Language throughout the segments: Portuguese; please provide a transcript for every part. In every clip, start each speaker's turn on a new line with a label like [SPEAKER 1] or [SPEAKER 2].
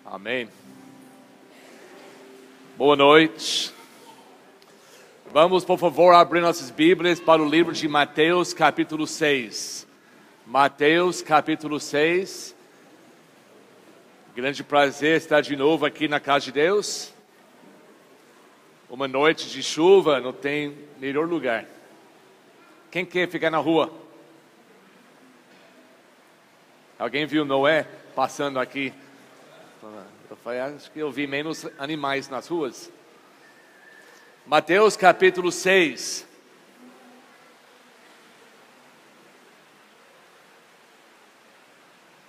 [SPEAKER 1] Amém. Boa noite. Vamos, por favor, abrir nossas Bíblias para o livro de Mateus, capítulo 6. Mateus, capítulo 6. Grande prazer estar de novo aqui na casa de Deus. Uma noite de chuva, não tem melhor lugar. Quem quer ficar na rua? Alguém viu Noé passando aqui? Acho que eu vi menos animais nas ruas. Mateus capítulo 6.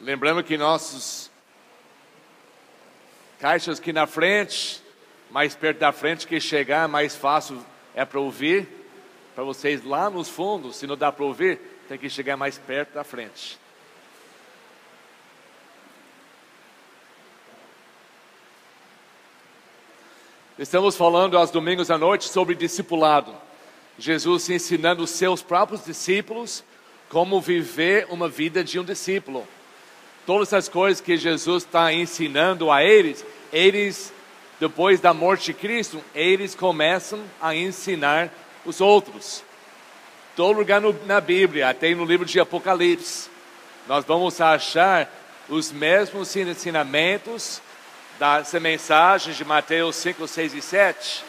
[SPEAKER 1] Lembrando que nossos caixas aqui na frente, mais perto da frente que chegar, mais fácil é para ouvir. Para vocês lá nos fundos, se não dá para ouvir, tem que chegar mais perto da frente. Estamos falando aos domingos à noite sobre discipulado. Jesus ensinando os seus próprios discípulos como viver uma vida de um discípulo. Todas as coisas que Jesus está ensinando a eles, depois da morte de Cristo, eles começam a ensinar os outros. Todo lugar na Bíblia, até no livro de Apocalipse, nós vamos achar os mesmos ensinamentos das mensagens de Mateus 5, 6 e 7,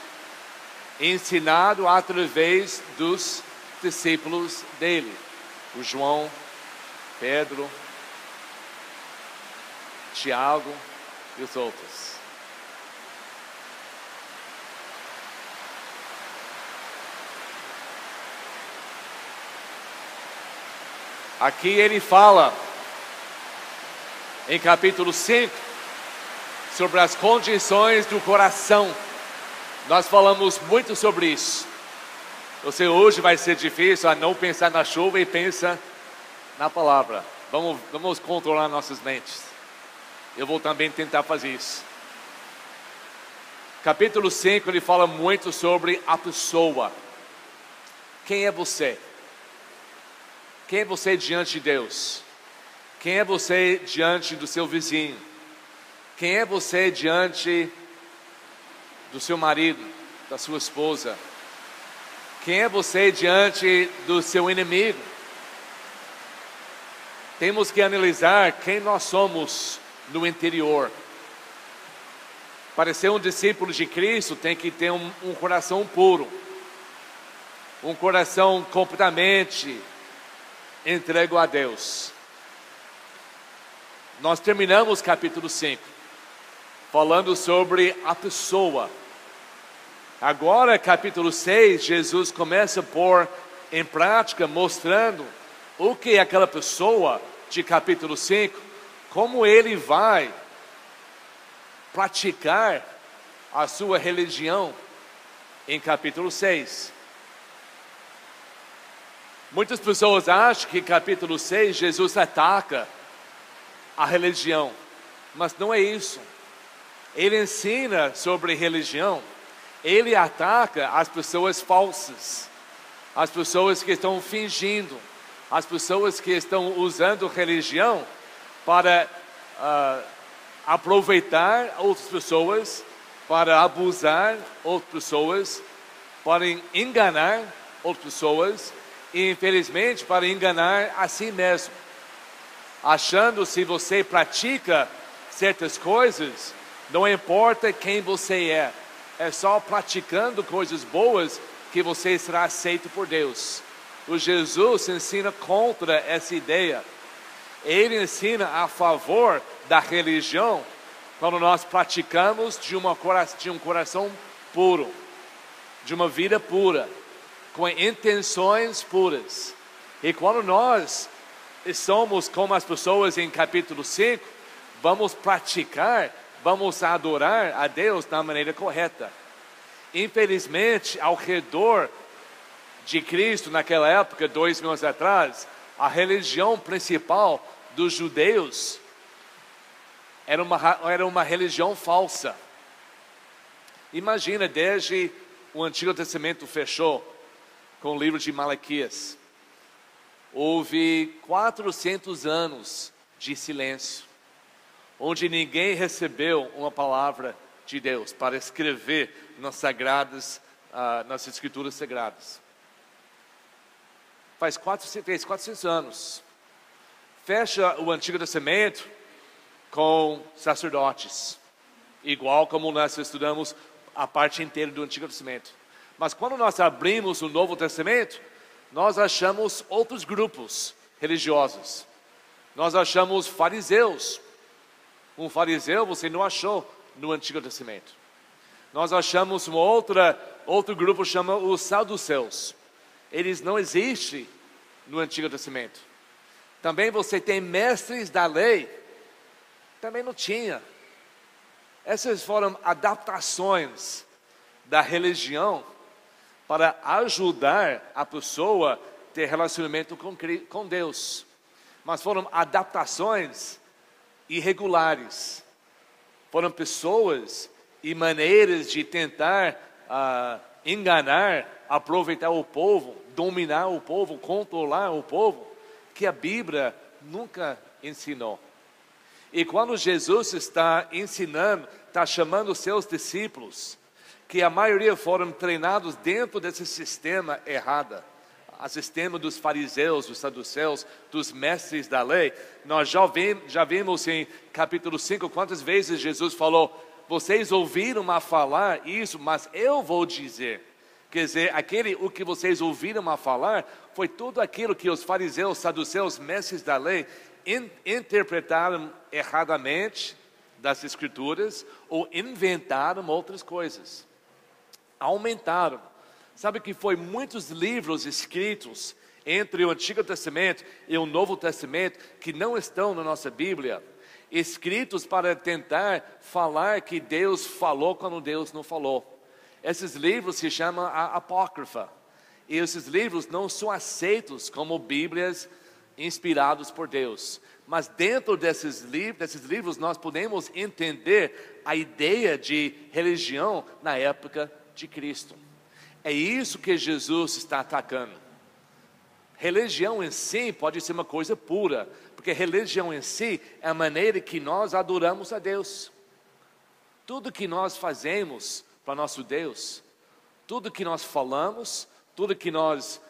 [SPEAKER 1] ensinado através dos discípulos dele, o João, Pedro, Tiago e os outros. Aqui ele fala, em capítulo 5, sobre as condições do coração. Nós falamos muito sobre isso. Você hoje vai ser difícil a não pensar na chuva e pensa na palavra. Vamos controlar nossas mentes. Eu vou também tentar fazer isso. Capítulo 5, ele fala muito sobre a pessoa. Quem é você? Quem é você diante de Deus? Quem é você diante do seu vizinho? Quem é você diante do seu marido, da sua esposa? Quem é você diante do seu inimigo? Temos que analisar quem nós somos no interior. Para ser um discípulo de Cristo, tem que ter um coração puro. Um coração completamente entregue a Deus. Nós terminamos capítulo 5. Falando sobre a pessoa. Agora, capítulo 6, Jesus começa a pôr em prática, mostrando o que é aquela pessoa de capítulo 5, como ele vai praticar a sua religião em capítulo 6. Muitas pessoas acham que capítulo 6, Jesus ataca a religião, mas não é isso. Ele ensina sobre religião, ele ataca as pessoas falsas, as pessoas que estão fingindo, as pessoas que estão usando religião para aproveitar outras pessoas, para abusar outras pessoas, para enganar outras pessoas e infelizmente para enganar a si mesmo. Achando se você pratica certas coisas, não importa quem você é só praticando coisas boas que você será aceito por Deus. O Jesus ensina contra essa ideia. Ele ensina a favor da religião quando nós praticamos de um coração puro, de uma vida pura, com intenções puras. E quando nós somos como as pessoas em capítulo 5, vamos praticar, vamos adorar a Deus da maneira correta. Infelizmente, ao redor de Cristo, naquela época, 2000 anos atrás, a religião principal dos judeus era uma religião falsa. Imagina, desde o Antigo Testamento fechou com o livro de Malaquias, houve 400 anos de silêncio. onde ninguém recebeu uma palavra de Deus para escrever nas escrituras sagradas. Fez 400 anos. Fecha o Antigo Testamento com sacerdotes, igual como nós estudamos a parte inteira do Antigo Testamento. Mas quando nós abrimos o Novo Testamento, nós achamos outros grupos religiosos. Nós achamos fariseus. Um fariseu você não achou no Antigo Testamento. Nós achamos outro grupo chama os saduceus. Eles não existem no Antigo Testamento. Também você tem mestres da lei. Também não tinha. Essas foram adaptações da religião para ajudar a pessoa a ter relacionamento com Deus. Mas foram adaptações irregulares. Foram pessoas e maneiras de tentar enganar, aproveitar o povo, dominar o povo, controlar o povo, que a Bíblia nunca ensinou. E quando Jesus está ensinando, está chamando os seus discípulos, que a maioria foram treinados dentro desse sistema errado, o sistema dos fariseus, dos saduceus, dos mestres da lei. Nós já vimos em capítulo 5 quantas vezes Jesus falou: vocês ouviram a falar isso, mas eu vou dizer. Quer dizer, o que vocês ouviram a falar foi tudo aquilo que os fariseus, saduceus, mestres da lei interpretaram erradamente das escrituras ou inventaram outras coisas. Aumentaram. Sabe que foi muitos livros escritos entre o Antigo Testamento e o Novo Testamento que não estão na nossa Bíblia, escritos para tentar falar que Deus falou quando Deus não falou. Esses livros se chamam a apócrifa. E esses livros não são aceitos como Bíblias inspirados por Deus. Mas dentro desses livros nós podemos entender a ideia de religião na época de Cristo. É isso que Jesus está atacando. Religião em si pode ser uma coisa pura, porque religião em si é a maneira que nós adoramos a Deus. Tudo que nós fazemos para nosso Deus, tudo que nós falamos, tudo que nós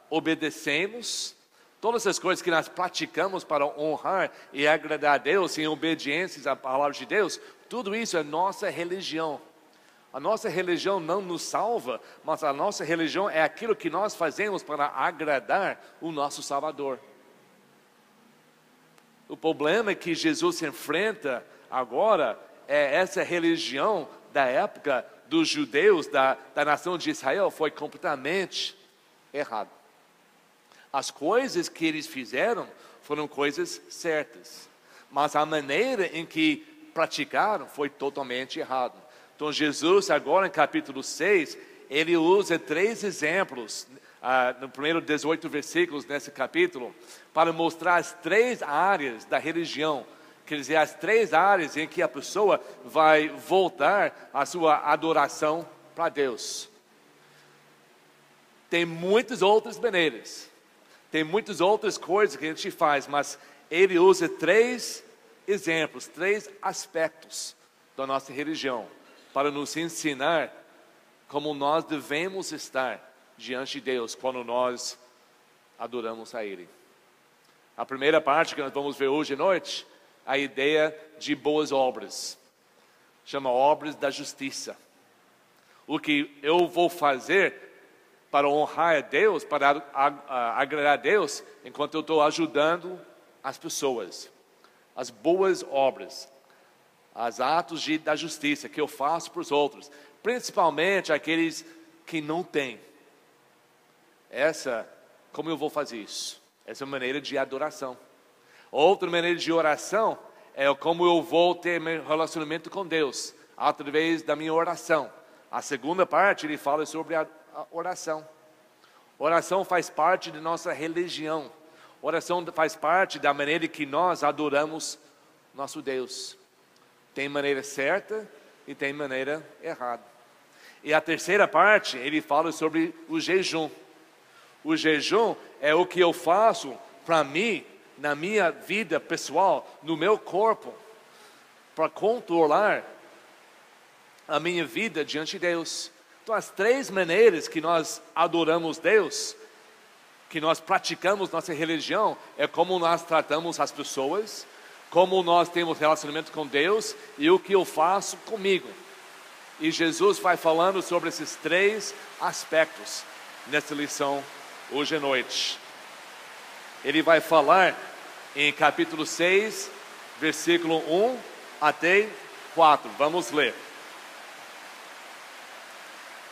[SPEAKER 1] obedecemos, todas as coisas que nós praticamos para honrar e agradar a Deus em obediência à palavra de Deus, tudo isso é nossa religião. A nossa religião não nos salva, mas a nossa religião é aquilo que nós fazemos para agradar o nosso Salvador. O problema que Jesus enfrenta agora é essa religião da época dos judeus, da nação de Israel, foi completamente errado. As coisas que eles fizeram foram coisas certas, mas a maneira em que praticaram foi totalmente errado. Então Jesus agora em capítulo 6, ele usa 3 exemplos, no primeiro 18 versículos nesse capítulo, para mostrar as 3 áreas da religião. Quer dizer, as 3 áreas em que a pessoa vai voltar a sua adoração para Deus. Tem muitas outras maneiras, tem muitas outras coisas que a gente faz, mas ele usa 3 exemplos, 3 aspectos da nossa religião, para nos ensinar como nós devemos estar diante de Deus quando nós adoramos a Ele. A primeira parte que nós vamos ver hoje à noite, a ideia de boas obras, chama obras da justiça. O que eu vou fazer para honrar a Deus, para agradar a Deus, enquanto eu estou ajudando as pessoas. As boas obras, os atos da justiça que eu faço para os outros, principalmente aqueles que não têm. Como eu vou fazer isso? Essa é uma maneira de adoração. Outra maneira de oração é como eu vou ter meu relacionamento com Deus, através da minha oração. A segunda parte ele fala sobre a oração. Oração faz parte de nossa religião. Oração faz parte da maneira que nós adoramos nosso Deus. Tem maneira certa e tem maneira errada. E a terceira parte, ele fala sobre o jejum. O jejum é o que eu faço para mim, na minha vida pessoal, no meu corpo, para controlar a minha vida diante de Deus. Então, as 3 maneiras que nós adoramos Deus, que nós praticamos nossa religião, é como nós tratamos as pessoas, como nós temos relacionamento com Deus e o que eu faço comigo. E Jesus vai falando sobre esses 3 aspectos nessa lição hoje à noite. Ele vai falar em capítulo 6, versículo 1 até 4. Vamos ler.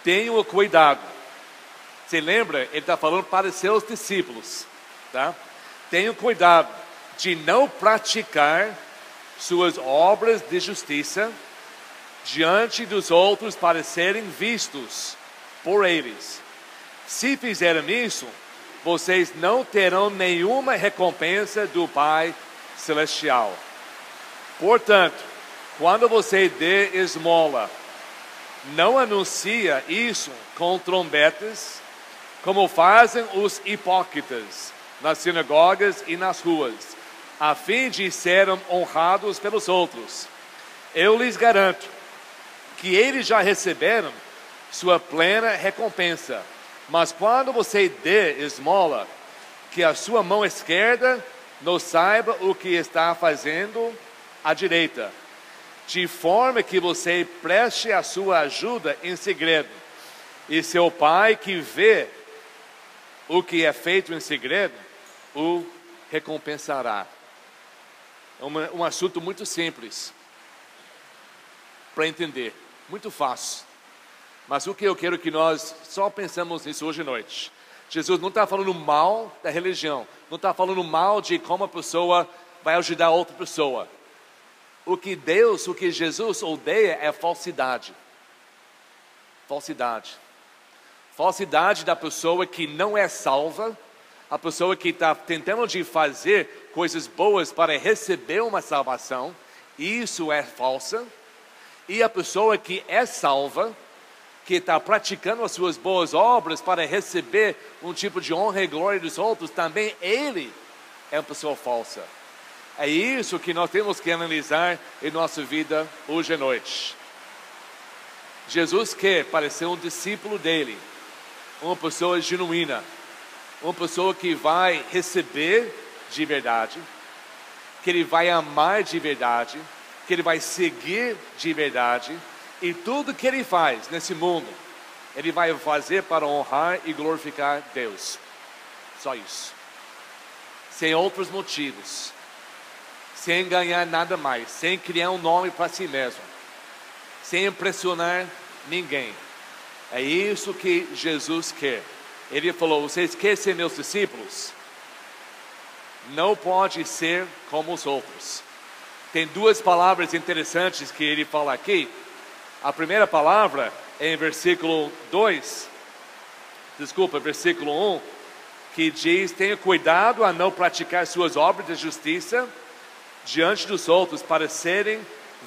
[SPEAKER 1] Tenham cuidado. Você lembra? Ele está falando para seus discípulos, tá? Tenham cuidado de não praticar suas obras de justiça diante dos outros para serem vistos por eles. Se fizerem isso, vocês não terão nenhuma recompensa do Pai Celestial. Portanto, quando você dê esmola, não anuncia isso com trombetas, como fazem os hipócritas nas sinagogas e nas ruas, a fim de serem honrados pelos outros. Eu lhes garanto que eles já receberam sua plena recompensa. Mas quando você dê esmola, que a sua mão esquerda não saiba o que está fazendo a direita, de forma que você preste a sua ajuda em segredo, e seu Pai que vê o que é feito em segredo, o recompensará. É um assunto muito simples para entender, muito fácil. Mas o que eu quero que nós só pensamos nisso hoje à noite. Jesus não está falando mal da religião, não está falando mal de como a pessoa vai ajudar outra pessoa. O que Jesus odeia é falsidade. Falsidade. Falsidade da pessoa que não é salva, a pessoa que está tentando de fazer coisas boas para receber uma salvação, isso é falsa. E a pessoa que é salva, que está praticando as suas boas obras para receber um tipo de honra e glória dos outros, também ele é uma pessoa falsa. É isso que nós temos que analisar em nossa vida hoje à noite. Jesus quer parecer um discípulo dele, uma pessoa genuína, uma pessoa que vai receber de verdade, que ele vai amar de verdade, que ele vai seguir de verdade, e tudo que ele faz nesse mundo, ele vai fazer para honrar e glorificar Deus. Só isso. Sem outros motivos. Sem ganhar nada mais. Sem criar um nome para si mesmo. Sem impressionar ninguém. É isso que Jesus quer. Ele falou: vocês querem ser meus discípulos? Não pode ser como os outros. Tem 2 palavras interessantes que ele fala aqui. A primeira palavra é em versículo 1, que diz: tenha cuidado a não praticar suas obras de justiça diante dos outros para serem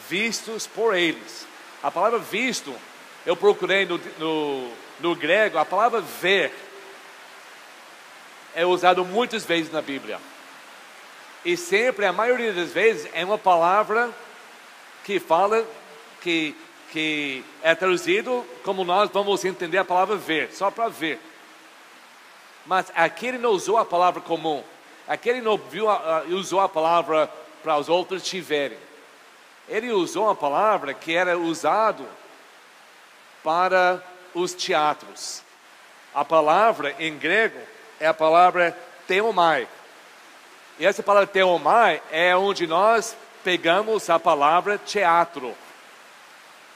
[SPEAKER 1] vistos por eles. A palavra visto, eu procurei no grego, a palavra ver é usada muitas vezes na Bíblia. E sempre, a maioria das vezes, é uma palavra que fala, que é traduzido como nós vamos entender a palavra ver, só para ver. Mas aqui ele não usou a palavra comum. Aqui ele não usou a palavra para os outros te verem. Ele usou uma palavra que era usado para os teatros. A palavra em grego é a palavra theomai. E essa palavra theomai é onde nós pegamos a palavra teatro.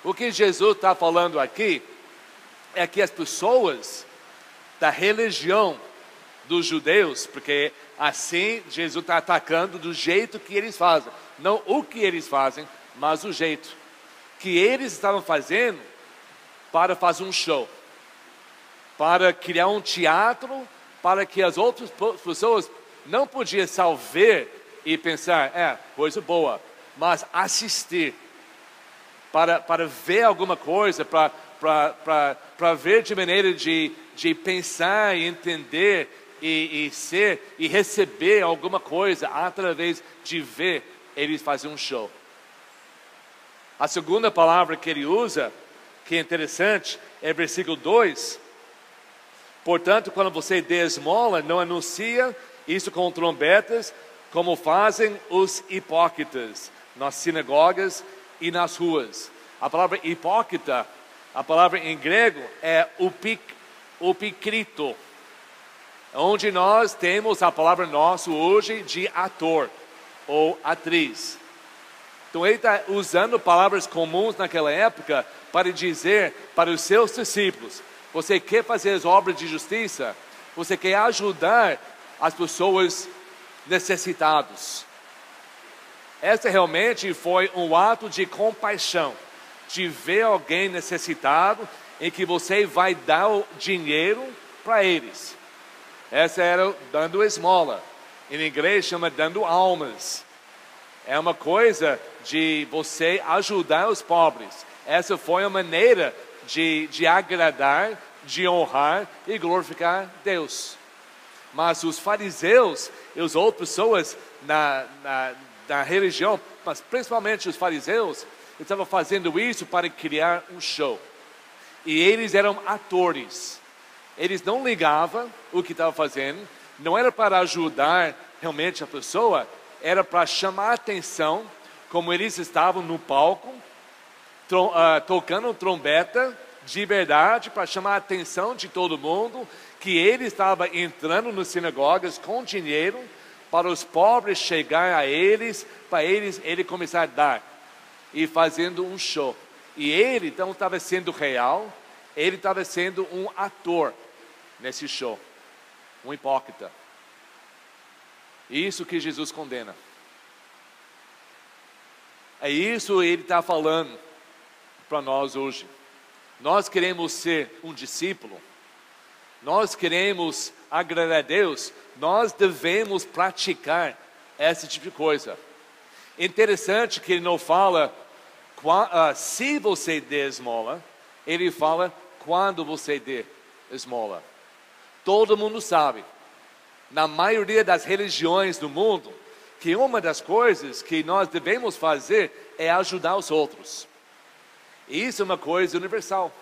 [SPEAKER 1] O que Jesus está falando aqui é que as pessoas da religião dos judeus, porque assim Jesus está atacando do jeito que eles fazem, não o que eles fazem, mas o jeito que eles estavam fazendo para fazer um show, para criar um teatro, para que as outras pessoas não podiam só ver e pensar, coisa boa, mas assistir, para ver alguma coisa, para ver de maneira de pensar e entender e ser e receber alguma coisa através de ver eles fazerem um show. A segunda palavra que ele usa, que é interessante, é versículo 2. Portanto, quando você dê esmola, não anuncia isso com trombetas, como fazem os hipócritas nas sinagogas e nas ruas. A palavra hipócrita, a palavra em grego é upikrito, onde nós temos a palavra nossa hoje de ator ou atriz. Então ele está usando palavras comuns naquela época para dizer para os seus discípulos: você quer fazer as obras de justiça? Você quer ajudar as pessoas necessitadas? Essa realmente foi um ato de compaixão, de ver alguém necessitado, em que você vai dar o dinheiro para eles. Essa era dando esmola. Em inglês chama dando almas. É uma coisa de você ajudar os pobres. Essa foi a maneira de agradar, de honrar e glorificar Deus. Mas os fariseus e as outras pessoas na religião, mas principalmente os fariseus, estavam fazendo isso para criar um show. E eles eram atores. Eles não ligavam o que estavam fazendo, não era para ajudar realmente a pessoa, era para chamar a atenção, como eles estavam no palco, tocando trombeta de verdade, para chamar a atenção de todo mundo, que ele estava entrando nas sinagogas com dinheiro, para os pobres chegar a eles, para ele começar a dar, e fazendo um show. E ele então estava sendo real, ele estava sendo um ator nesse show, um hipócrita. Isso que Jesus condena. É isso que ele está falando para nós hoje. Nós queremos ser um discípulo, nós queremos agradar a Deus, nós devemos praticar esse tipo de coisa. Interessante que ele não fala se você der esmola, ele fala quando você der esmola. Todo mundo sabe, na maioria das religiões do mundo, que uma das coisas que nós devemos fazer é ajudar os outros. Isso é uma coisa universal.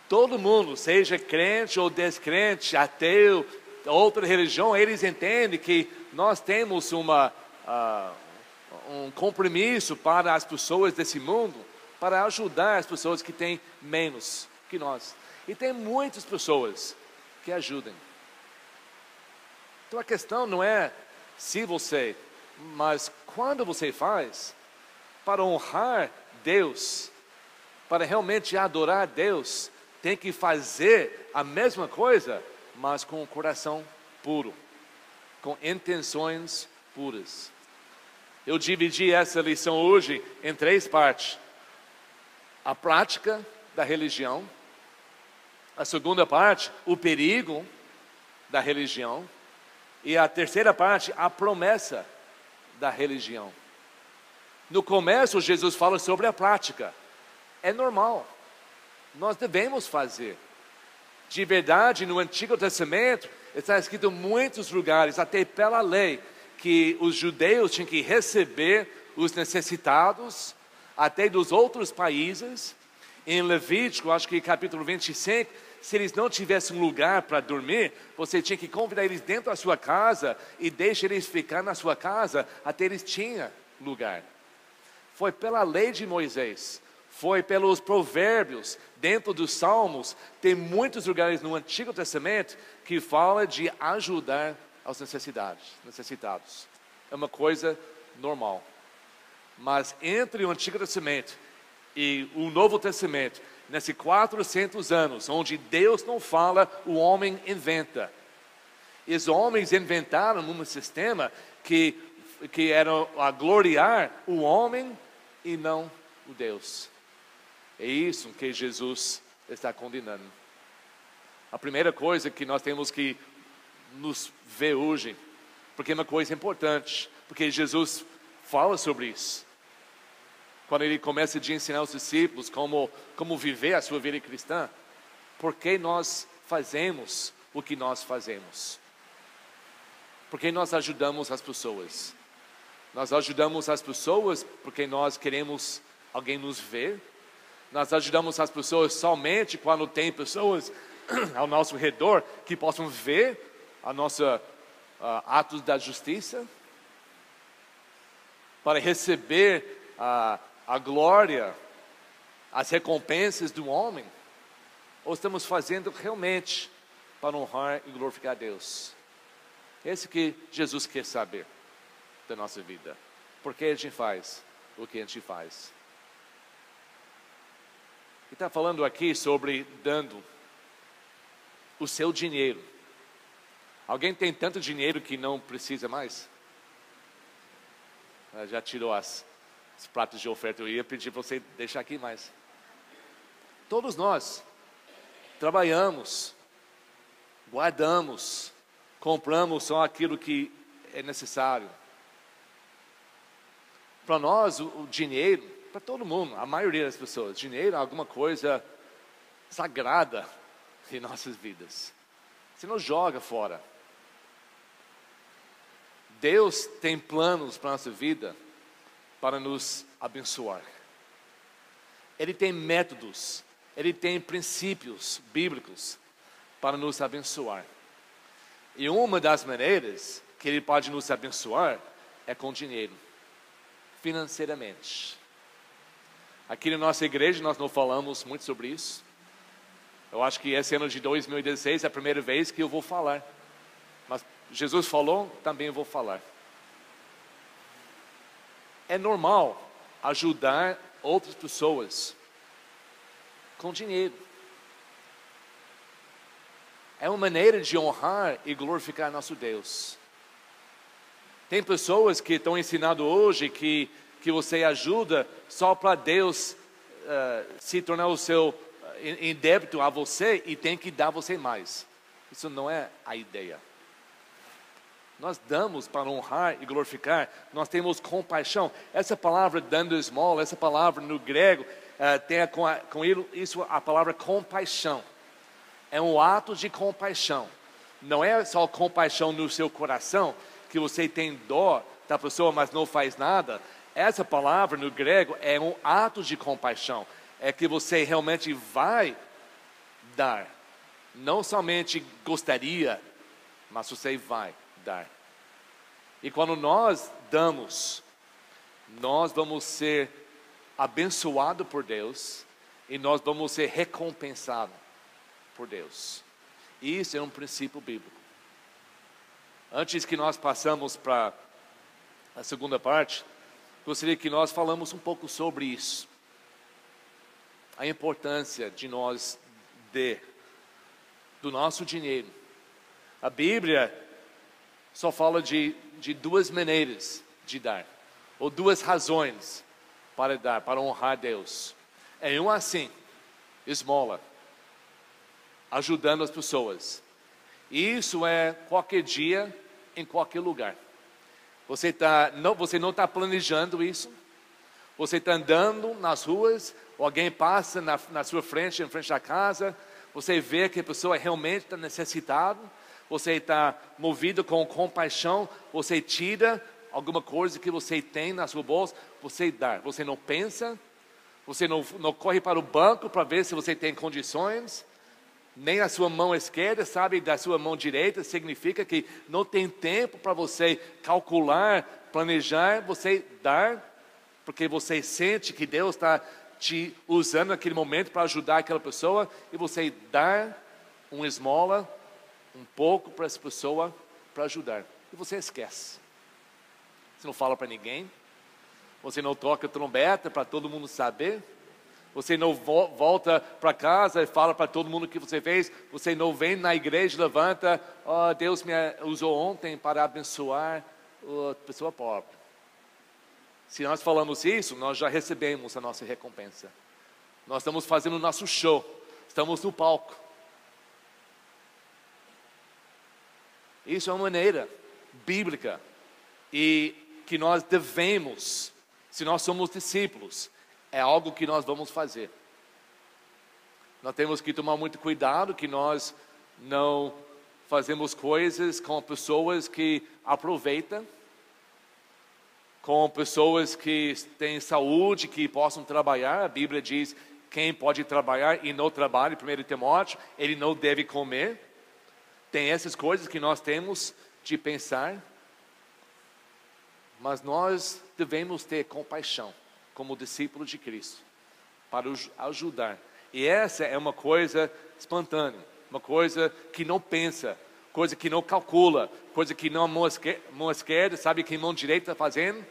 [SPEAKER 1] Todo mundo, seja crente ou descrente, ateu, outra religião, eles entendem que nós temos um compromisso para as pessoas desse mundo, para ajudar as pessoas que têm menos que nós. E tem muitas pessoas que ajudem. Então a questão não é se você, mas quando você faz, para honrar Deus, para realmente adorar Deus, tem que fazer a mesma coisa, mas com o coração puro, com intenções puras. Eu dividi essa lição hoje em 3 partes. A prática da religião. A segunda parte, o perigo da religião. E a terceira parte, a promessa da religião. No começo, Jesus fala sobre a prática. É normal. Nós devemos fazer. De verdade, no Antigo Testamento, está escrito em muitos lugares, até pela lei, que os judeus tinham que receber os necessitados, até dos outros países. Em Levítico, acho que capítulo 25, se eles não tivessem lugar para dormir, você tinha que convidar eles dentro da sua casa e deixar eles ficar na sua casa até eles tinham lugar. Foi pela lei de Moisés, foi pelos provérbios, dentro dos salmos, tem muitos lugares no Antigo Testamento que fala de ajudar aos necessitados. É uma coisa normal. Mas entre o Antigo Testamento e o Novo Testamento, nesses 400 anos, onde Deus não fala, o homem inventa. E os homens inventaram um sistema que era a gloriar o homem e não o Deus. É isso que Jesus está condenando. A primeira coisa que nós temos que nos ver hoje, porque é uma coisa importante, porque Jesus fala sobre isso. Quando ele começa a ensinar os discípulos como viver a sua vida cristã, por que nós fazemos o que nós fazemos? Porque nós ajudamos as pessoas. Nós ajudamos as pessoas porque nós queremos alguém nos vê. Nós ajudamos as pessoas somente quando tem pessoas ao nosso redor que possam ver a nossa atos da justiça, para receber a glória, as recompensas do homem, ou estamos fazendo realmente para honrar e glorificar a Deus? Esse que Jesus quer saber da nossa vida. Por que a gente faz o que a gente faz? E está falando aqui sobre dando o seu dinheiro. Alguém tem tanto dinheiro que não precisa mais? Já tirou os pratos de oferta. Eu ia pedir para você deixar aqui mais. Todos nós trabalhamos, guardamos, compramos só aquilo que é necessário. Para nós, o dinheiro, para todo mundo, a maioria das pessoas, dinheiro é alguma coisa sagrada em nossas vidas. Você não joga fora. Deus tem planos para a nossa vida para nos abençoar. Ele tem métodos, Ele tem princípios bíblicos para nos abençoar. E uma das maneiras que Ele pode nos abençoar é com dinheiro, financeiramente. Aqui na nossa igreja nós não falamos muito sobre isso. Eu acho que esse ano de 2016 é a primeira vez que eu vou falar. Mas Jesus falou, também eu vou falar. É normal ajudar outras pessoas com dinheiro. É uma maneira de honrar e glorificar nosso Deus. Tem pessoas que estão ensinando hoje que você ajuda só para Deus se tornar o seu em débito a você e tem que dar você mais. Isso não é a ideia. Nós damos para honrar e glorificar. Nós temos compaixão. Essa palavra dando esmola, essa palavra no grego tem com isso a palavra compaixão. É um ato de compaixão. Não é só compaixão no seu coração, que você tem dó da pessoa, mas não faz nada. Essa palavra no grego é um ato de compaixão. É que você realmente vai dar. Não somente gostaria, mas você vai dar. E quando nós damos, nós vamos ser abençoados por Deus e nós vamos ser recompensados por Deus. Isso é um princípio bíblico. Antes que nós passamos para a segunda parte, gostaria que nós falamos um pouco sobre isso. A importância de nós do nosso dinheiro. A Bíblia só fala de duas maneiras de dar, ou duas razões para dar, para honrar Deus. É um assim, esmola, ajudando as pessoas. E isso é qualquer dia, em qualquer lugar. Você não está planejando isso. Você está andando nas ruas, alguém passa na sua frente, em frente da casa. Você vê que a pessoa realmente está necessitada. Você está movido com compaixão. Você tira alguma coisa que você tem na sua bolsa. Você dá. Você não pensa. Você não corre para o banco para ver se você tem condições. Nem a sua mão esquerda sabe da sua mão direita. Significa que não tem tempo para você calcular, planejar. Você dar, porque você sente que Deus está te usando naquele momento para ajudar aquela pessoa. E você dá uma esmola, um pouco para essa pessoa, para ajudar. E você esquece. Você não fala para ninguém. Você não toca trombeta para todo mundo saber. Você não volta para casa e fala para todo mundo o que você fez. Você não vem na igreja e levanta. Oh, Deus me usou ontem para abençoar a pessoa pobre. Se nós falamos isso, nós já recebemos a nossa recompensa. Nós estamos fazendo o nosso show. Estamos no palco. Isso é uma maneira bíblica e que nós devemos, se nós somos discípulos, é algo que nós vamos fazer. Nós temos que tomar muito cuidado que nós não fazemos coisas com pessoas que aproveitam. com pessoas que têm saúde, que possam trabalhar. A Bíblia diz, quem pode trabalhar e não trabalha, 1 Timóteo, ele não deve comer. Tem essas coisas que nós temos de pensar. Mas nós devemos ter compaixão, como discípulos de Cristo, para ajudar. E essa é uma coisa espontânea, uma coisa que não pensa, coisa que não calcula, coisa que não mão esquerda sabe que a mão direita está fazendo.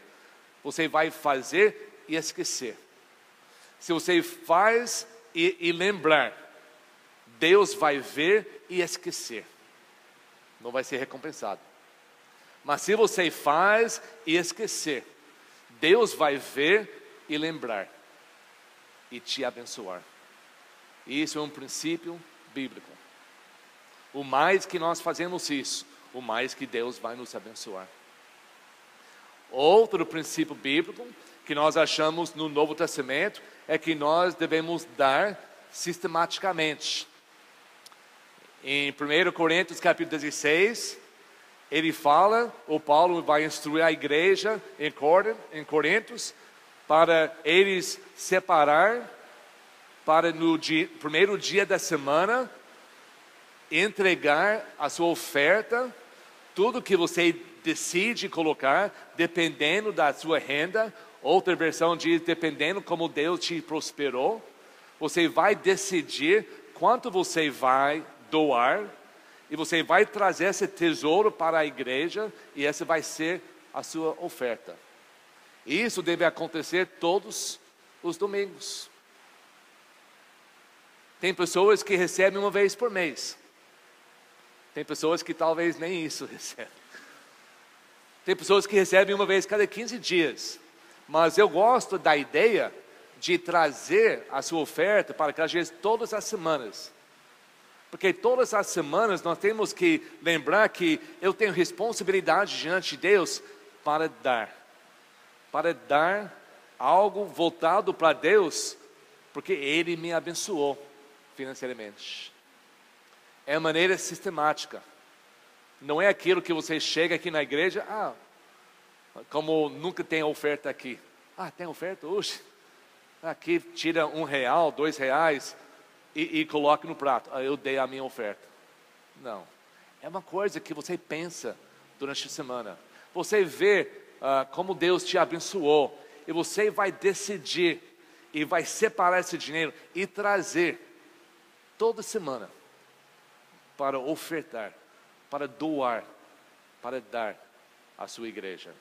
[SPEAKER 1] Você vai fazer e esquecer. Se você faz e lembrar, Deus vai ver e esquecer. Não vai ser recompensado. Mas se você faz e esquecer, Deus vai ver e lembrar e te abençoar. Isso é um princípio bíblico. O mais que nós fazemos isso, o mais que Deus vai nos abençoar. Outro princípio bíblico que nós achamos no Novo Testamento é que nós devemos dar sistematicamente. Em 1 Coríntios capítulo 16, ele fala, o Paulo vai instruir a igreja em Coríntios para eles separar para no primeiro dia da semana entregar a sua oferta, tudo que você decide colocar, dependendo da sua renda. Outra versão diz, dependendo como Deus te prosperou, você vai decidir quanto você vai doar, e você vai trazer esse tesouro para a igreja, e essa vai ser a sua oferta. E isso deve acontecer todos os domingos. Tem pessoas que recebem uma vez por mês. Tem pessoas que talvez nem isso recebem. Tem pessoas que recebem uma vez cada 15 dias. Mas eu gosto da ideia de trazer a sua oferta para que às vezes todas as semanas. Porque todas as semanas nós temos que lembrar que eu tenho responsabilidade diante de Deus para dar. Para dar algo voltado para Deus, porque Ele me abençoou financeiramente. É a maneira sistemática. Não é aquilo que você chega aqui na igreja, como nunca tem oferta aqui. Tem oferta hoje? Aqui tira R$1, R$2 e coloca no prato. Eu dei a minha oferta. Não. É uma coisa que você pensa durante a semana. Você vê como Deus te abençoou. E você vai decidir e vai separar esse dinheiro e trazer toda semana para ofertar, para doar, para dar à sua igreja.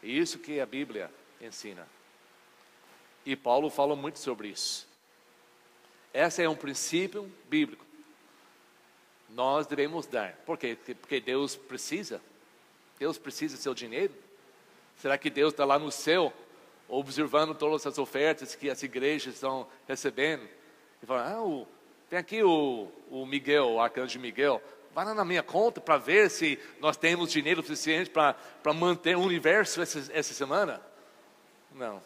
[SPEAKER 1] É isso que a Bíblia ensina. E Paulo fala muito sobre isso. Esse é um princípio bíblico. Nós devemos dar. Por quê? Porque Deus precisa. Deus precisa do seu dinheiro. Será que Deus está lá no céu, observando todas as ofertas que as igrejas estão recebendo? E fala, tem aqui o Miguel, o arcanjo Miguel. Vai lá na minha conta para ver se nós temos dinheiro suficiente para manter o universo essa semana. Não.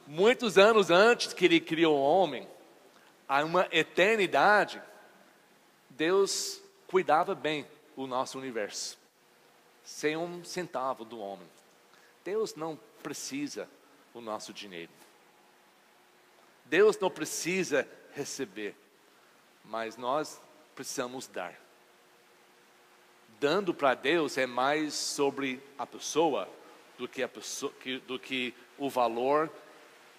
[SPEAKER 1] Muitos anos antes que Ele criou o homem, há uma eternidade, Deus cuidava bem do nosso universo, sem um centavo do homem. Deus não precisa do nosso dinheiro. Deus não precisa receber, mas nós precisamos dar. Dando para Deus é mais sobre a pessoa do que o valor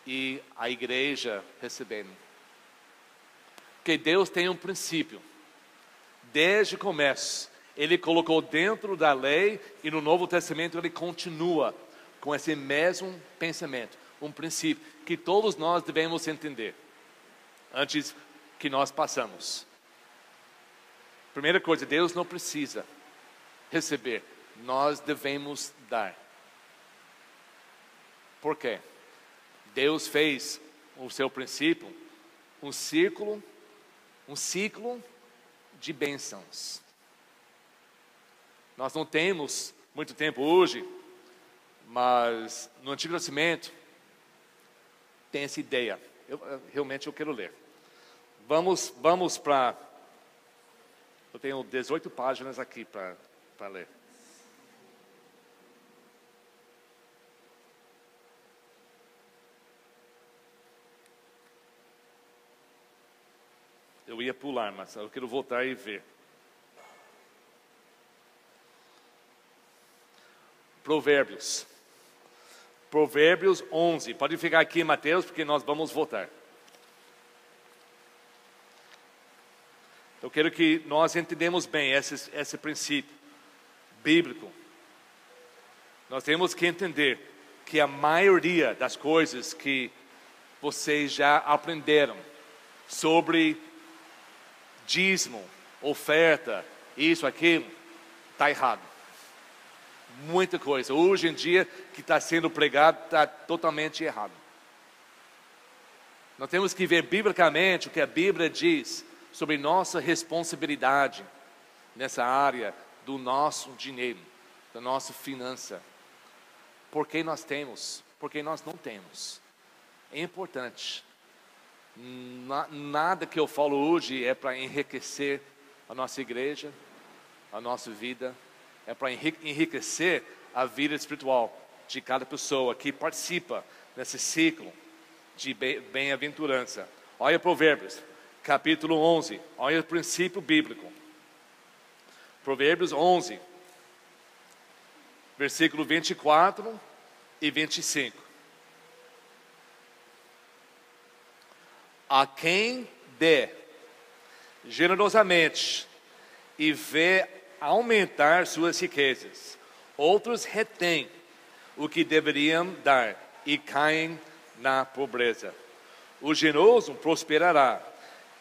[SPEAKER 1] e a igreja recebendo. Porque Deus tem um princípio. Desde o começo, Ele colocou dentro da lei, e no Novo Testamento Ele continua com esse mesmo pensamento. Um princípio que todos nós devemos entender antes que nós passamos. Primeira coisa, Deus não precisa receber, nós devemos dar. Por quê? Deus fez o seu princípio um ciclo de bênçãos. Nós não temos muito tempo hoje, mas no Antigo Testamento tem essa ideia. Realmente eu quero ler. Vamos para... Eu tenho 18 páginas aqui para ler. Eu ia pular, mas eu quero voltar e ver. Provérbios. Provérbios 11. Pode ficar aqui, Mateus, porque nós vamos voltar. Eu quero que nós entendamos bem esse princípio bíblico. Nós temos que entender que a maioria das coisas que vocês já aprenderam sobre dízimo, oferta, isso, aquilo, está errado. Muita coisa, hoje em dia, que está sendo pregado, está totalmente errado. Nós temos que ver biblicamente o que a Bíblia diz sobre nossa responsabilidade nessa área do nosso dinheiro, da nossa finança. Por que nós temos, por que nós não temos. É importante. Nada que eu falo hoje é para enriquecer a nossa igreja, a nossa vida. É para enriquecer a vida espiritual de cada pessoa que participa nesse ciclo de bem-aventurança. Olha Provérbios, capítulo 11. Olha o princípio bíblico. Provérbios 11, versículo 24 e 25. A quem dê generosamente e vê aumentar suas riquezas, outros retêm o que deveriam dar e caem na pobreza. O generoso prosperará.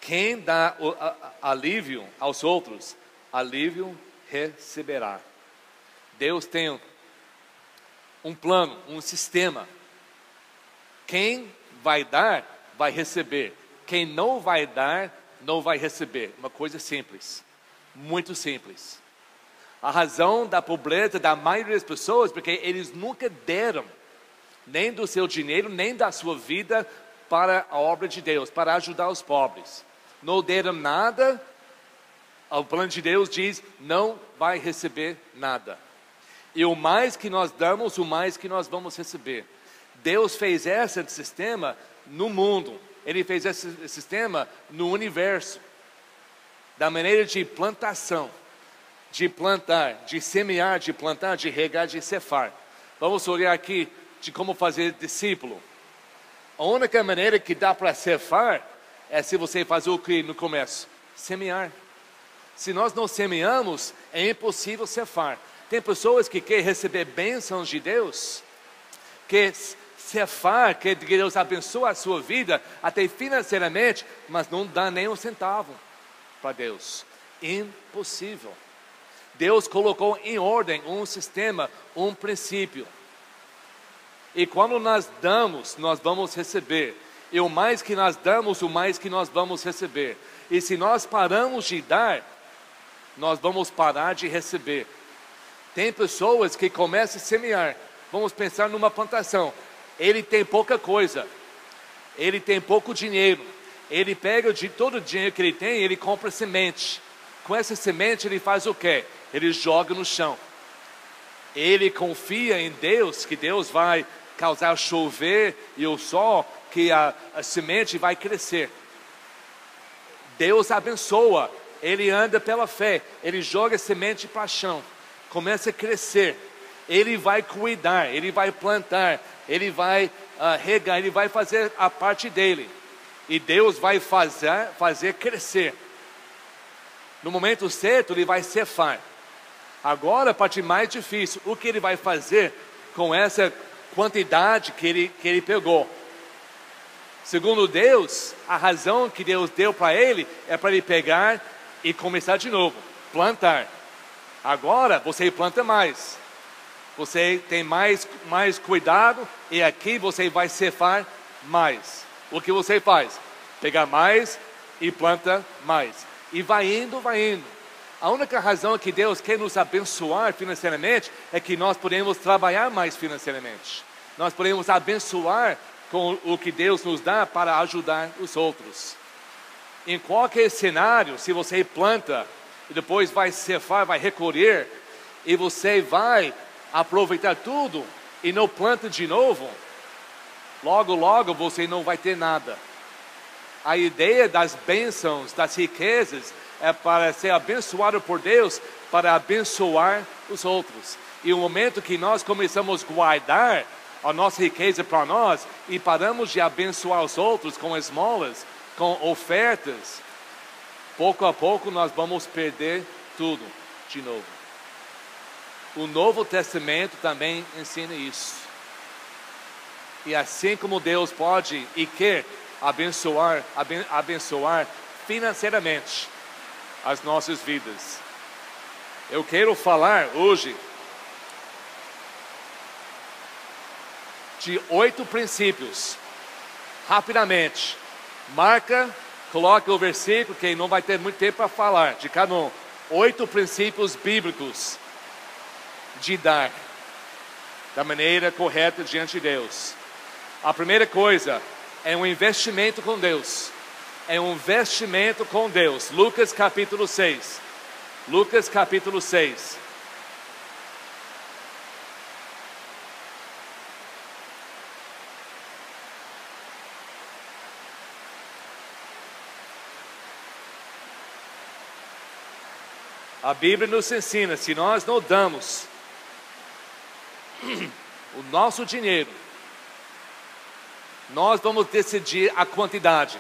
[SPEAKER 1] Quem dá alívio aos outros, alívio receberá. Deus tem um plano, um sistema. Quem vai dar, vai receber. Quem não vai dar, não vai receber. Uma coisa simples, muito simples. A razão da pobreza da maioria das pessoas, porque eles nunca deram, nem do seu dinheiro, nem da sua vida, para a obra de Deus, para ajudar os pobres. Não deram nada, o plano de Deus diz, não vai receber nada. E o mais que nós damos, o mais que nós vamos receber. Deus fez esse sistema no mundo. Ele fez esse sistema no universo. Da maneira de plantação, de plantar, de semear, de plantar, de regar, de cefar. Vamos olhar aqui de como fazer discípulo. A única maneira que dá para cefar é se você fazer o que no começo? Semear. Se nós não semeamos, é impossível cefar. Tem pessoas que querem receber bênçãos de Deus, que cefar, que Deus abençoe a sua vida, até financeiramente, mas não dá nem um centavo para Deus. Impossível. Deus colocou em ordem um sistema, um princípio. E quando nós damos, nós vamos receber. E o mais que nós damos, o mais que nós vamos receber. E se nós paramos de dar, nós vamos parar de receber. Tem pessoas que começam a semear. Vamos pensar numa plantação. Ele tem pouca coisa. Ele tem pouco dinheiro. Ele pega todo o dinheiro que ele tem e ele compra semente. Com essa semente ele faz o quê? Ele joga no chão. Ele confia em Deus, que Deus vai causar chover e o sol, que a semente vai crescer. Deus abençoa. Ele anda pela fé. Ele joga a semente para o chão. Começa a crescer. Ele vai cuidar, ele vai plantar, ele vai regar, ele vai fazer a parte dele. E Deus vai fazer crescer. No momento certo, ele vai cefar. Agora, a parte mais difícil, o que ele vai fazer com essa quantidade que ele pegou? Segundo Deus, a razão que Deus deu para ele é para ele pegar e começar de novo, plantar. Agora você planta mais, você tem mais cuidado e aqui você vai cefar mais. O que você faz? Pegar mais e planta mais. E vai indo, vai indo. A única razão que Deus quer nos abençoar financeiramente é que nós podemos trabalhar mais financeiramente. Nós podemos abençoar com o que Deus nos dá para ajudar os outros. Em qualquer cenário, se você planta e depois vai cefar, vai recolher, e você vai aproveitar tudo e não planta de novo, logo você não vai ter nada. A ideia das bênçãos, das riquezas, é para ser abençoado por Deus, para abençoar os outros. E o momento que nós começamos a guardar a nossa riqueza para nós e paramos de abençoar os outros com esmolas, com ofertas, pouco a pouco nós vamos perder tudo de novo. O Novo Testamento também ensina isso. E assim como Deus pode e quer abençoar financeiramente as nossas vidas, eu quero falar hoje de 8 princípios, rapidamente. Coloque o versículo, que não vai ter muito tempo para falar de cada um. 8 princípios bíblicos de dar da maneira correta diante de Deus. A primeira coisa é um investimento com Deus. É um investimento com Deus. Lucas capítulo 6. Lucas capítulo 6. A Bíblia nos ensina, se nós não damos o nosso dinheiro, nós vamos decidir a quantidade.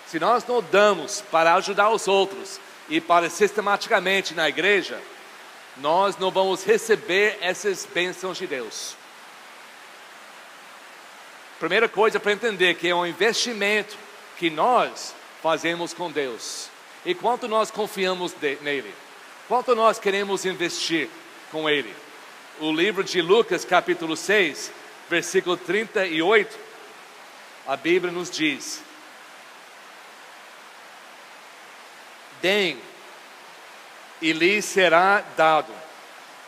[SPEAKER 1] Se nós não damos para ajudar os outros e para sistematicamente na igreja, nós não vamos receber essas bênçãos de Deus. Primeira coisa para entender que é um investimento que nós fazemos com Deus. E quanto nós confiamos nele? Quanto nós queremos investir com Ele? O livro de Lucas, capítulo 6, versículo 38, a Bíblia nos diz: deem, e lhes será dado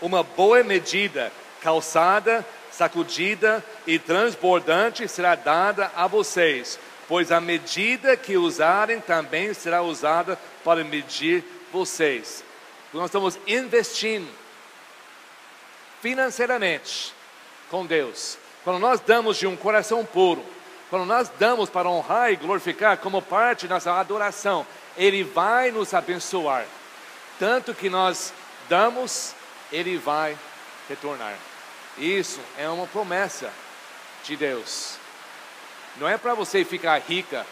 [SPEAKER 1] uma boa medida, calçada, sacudida e transbordante será dada a vocês, pois a medida que usarem também será usada para medir vocês. Nós estamos investindo financeiramente com Deus. Quando nós damos de um coração puro, quando nós damos para honrar e glorificar como parte da nossa adoração, Ele vai nos abençoar. Tanto que nós damos, Ele vai retornar. Isso é uma promessa de Deus. Não é para você ficar rica,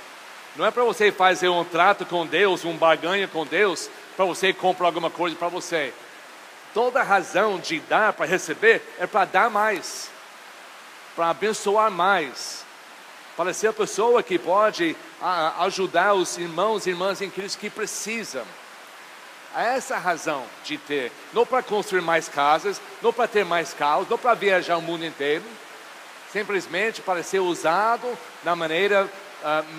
[SPEAKER 1] não é para você fazer um trato com Deus, um barganha com Deus, para você comprar alguma coisa para você. Toda razão de dar para receber é para dar mais, para abençoar mais, para ser a pessoa que pode ajudar os irmãos e irmãs em Cristo que precisam. É essa a razão de ter, não para construir mais casas, não para ter mais carros, não para viajar o mundo inteiro, simplesmente para ser usado da maneira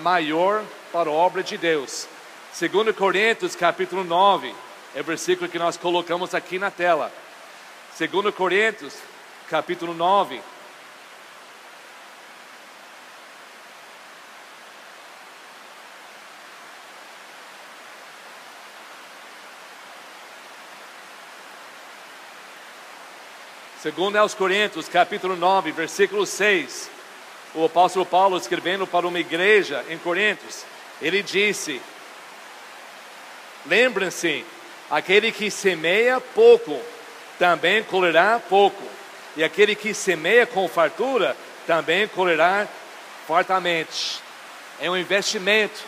[SPEAKER 1] maior para a obra de Deus. 2 Coríntios capítulo 9, é o versículo que nós colocamos aqui na tela. 2 Coríntios capítulo 9. Segundo aos Coríntios capítulo 9, versículo 6. O apóstolo Paulo, escrevendo para uma igreja em Coríntios, ele disse: lembrem-se, aquele que semeia pouco, também colherá pouco. E aquele que semeia com fartura, também colherá fartamente. É um investimento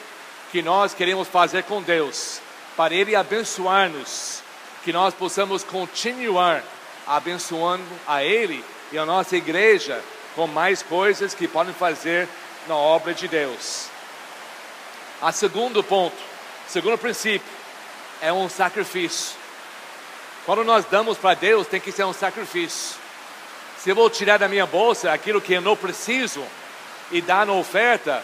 [SPEAKER 1] que nós queremos fazer com Deus, para Ele abençoar-nos, que nós possamos continuar abençoando a Ele e a nossa igreja com mais coisas que podem fazer na obra de Deus. A segundo ponto, segundo princípio, é um sacrifício. Quando nós damos para Deus, tem que ser um sacrifício. Se eu vou tirar da minha bolsa aquilo que eu não preciso e dar na oferta,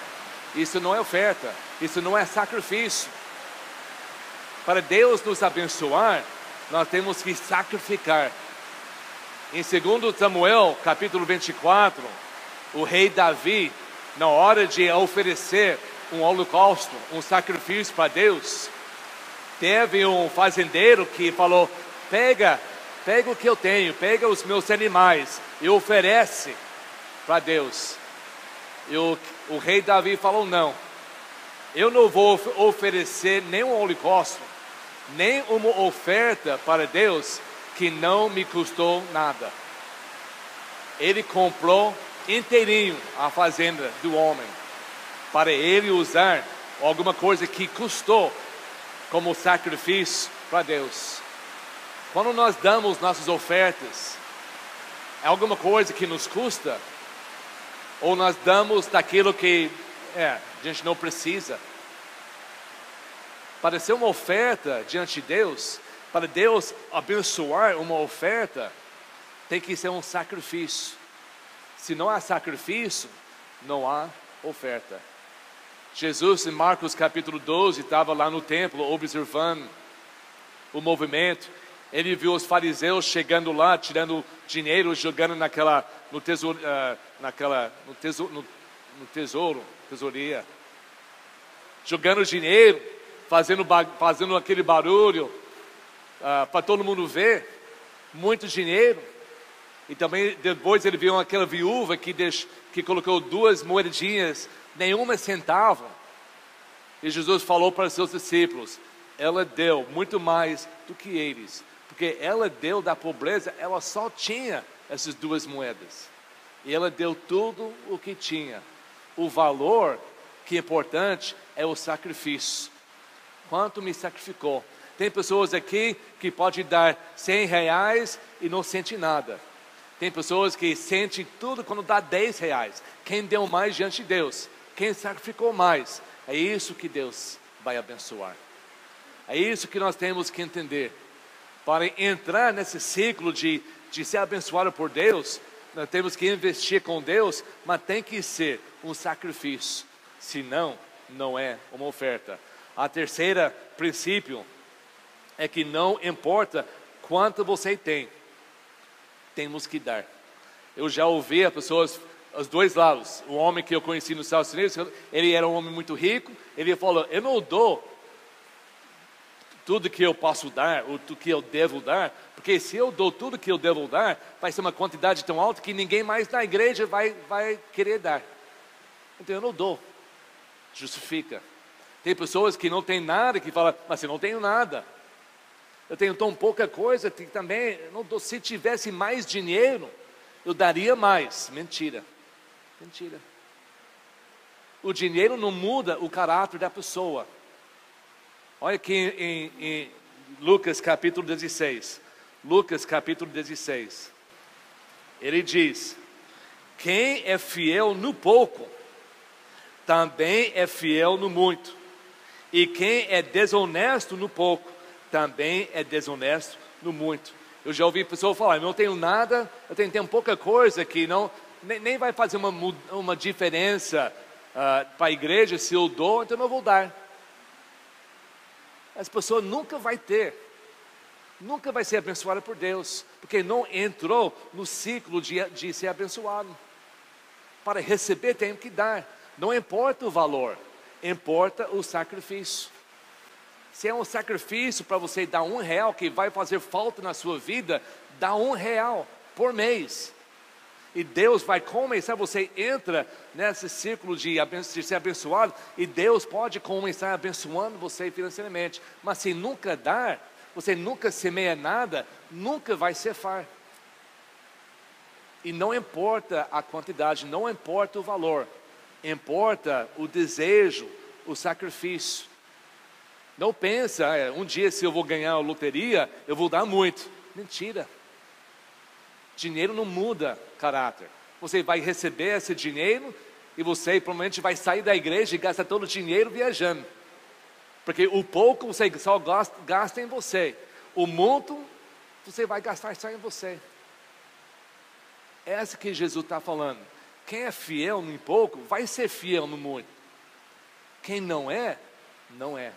[SPEAKER 1] isso não é oferta, isso não é sacrifício. Para Deus nos abençoar, nós temos que sacrificar. Em 2 Samuel, capítulo 24, o rei Davi, na hora de oferecer um holocausto, um sacrifício para Deus, teve um fazendeiro que falou: pega o que eu tenho, pega os meus animais e oferece para Deus. E o rei Davi falou: não, eu não vou oferecer nenhum holocausto, nem uma oferta para Deus que não me custou nada. Ele comprou inteirinho a fazenda do homem, para ele usar alguma coisa que custou como sacrifício para Deus. Quando nós damos nossas ofertas, é alguma coisa que nos custa? Ou nós damos daquilo que a gente não precisa? Para ser uma oferta diante de Deus, para Deus abençoar uma oferta, tem que ser um sacrifício. Se não há sacrifício, não há oferta. Jesus, em Marcos capítulo 12, estava lá no templo observando o movimento. Ele viu os fariseus chegando lá, tirando dinheiro, jogando tesouria, jogando dinheiro, fazendo aquele barulho para todo mundo ver, muito dinheiro. E também depois ele viu aquela viúva que colocou 2 moedinhas, nenhuma centavo. E Jesus falou para os seus discípulos: ela deu muito mais do que eles, porque ela deu da pobreza, ela só tinha essas 2 moedas. E ela deu tudo o que tinha. O valor que é importante é o sacrifício. Quanto me sacrificou? Tem pessoas aqui que podem dar R$100 e não sente nada. Tem pessoas que sentem tudo quando dá R$10. Quem deu mais diante de Deus? Quem sacrificou mais? É isso que Deus vai abençoar. É isso que nós temos que entender. Para entrar nesse ciclo de ser abençoado por Deus, nós temos que investir com Deus, mas tem que ser um sacrifício. Senão, não é uma oferta. A terceira princípio é que não importa quanto você tem, temos que dar. Eu já ouvi as pessoas, os dois lados. O homem que eu conheci nos Estados Unidos, ele era um homem muito rico. Ele falou: eu não dou tudo que eu posso dar, ou tudo que eu devo dar, porque se eu dou tudo que eu devo dar, vai ser uma quantidade tão alta que ninguém mais na igreja vai querer dar. Então eu não dou. Justifica. Tem pessoas que não têm nada, que falam: mas eu não tenho nada, eu tenho tão pouca coisa que também não dou. Se tivesse mais dinheiro, eu daria mais. Mentira. Mentira. O dinheiro não muda o caráter da pessoa. Olha aqui em Lucas capítulo 16. Lucas capítulo 16. Ele diz: quem é fiel no pouco, também é fiel no muito. E quem é desonesto no pouco, também é desonesto no muito. Eu já ouvi pessoas falar: eu não tenho nada, eu tenho pouca coisa que nem vai fazer uma diferença para a igreja se eu dou, então eu não vou dar. As pessoas nunca vai ter, nunca vai ser abençoada por Deus, porque não entrou no ciclo de ser abençoado. Para receber tem que dar. Não importa o valor, importa o sacrifício. Se é um sacrifício para você dar R$1 que vai fazer falta na sua vida, dá R$1 por mês. E Deus vai começar, você entra nesse círculo de ser abençoado, e Deus pode começar abençoando você financeiramente. Mas se nunca dar, você nunca semeia nada, nunca vai cefar. E não importa a quantidade, não importa o valor, importa o desejo, o sacrifício. Não pensa: um dia se eu vou ganhar a loteria, eu vou dar muito. Mentira. Dinheiro não muda caráter. Você vai receber esse dinheiro e você provavelmente vai sair da igreja e gastar todo o dinheiro viajando. Porque o pouco você só gasta em você. O muito você vai gastar só em você. É essa que Jesus está falando. Quem é fiel no pouco, vai ser fiel no muito. Quem não é, não é.